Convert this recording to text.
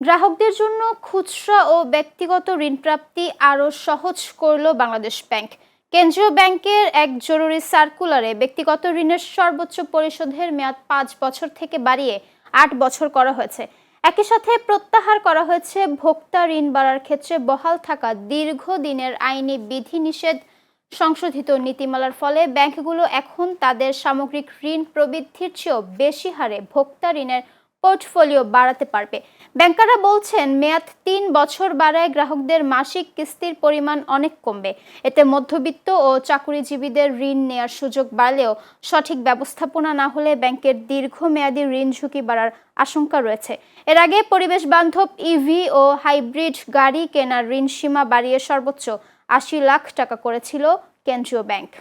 গ্রাহকদের জন্য খুচরা ও ব্যক্তিগত ঋণ প্রাপ্তি আরও সহজ করল বাংলাদেশ ব্যাংক। কেন্দ্রীয় ব্যাংকের এক জরুরি সার্কুলারে ব্যক্তিগত ঋণের সর্বোচ্চ পরিশোধের মেয়াদ ৫ বছর থেকে বাড়িয়ে ৮ বছর করা হয়েছে। একই সাথে প্রত্যাহার করা হয়েছে ভোক্তা ঋণ বাড়ার ক্ষেত্রে বহাল থাকা দীর্ঘদিনের আইনি বিধিনিষেধ। সংশোধিত নীতিমালার ফলে ব্যাংকগুলো এখন তাদের সামগ্রিক ঋণ প্রবৃদ্ধির চেয়েও বেশি হারে ভোক্তা ঋণের পোর্টফোলিও বাড়াতে পারবে। ব্যাংকাররা বলছেন, মেয়াদ ৩ বছর বাড়ায় গ্রাহকদের মাসিক কিস্তির পরিমাণ অনেক কমবে। এতে মধ্যবিত্ত ও চাকুরিজীবীদের ঋণ নেয়ার সুযোগ বাড়লেও সঠিক ব্যবস্থাপনা না হলে ব্যাংকের দীর্ঘমেয়াদী ঋণ ঝুঁকি বাড়ার আশঙ্কা রয়েছে। এর আগে পরিবেশ বান্ধব ইভি ও হাইব্রিড গাড়ি কেনার ঋণ সীমা বাড়িয়ে সর্বোচ্চ ৮০ লাখ টাকা করেছিল কেন্দ্রীয় ব্যাংক।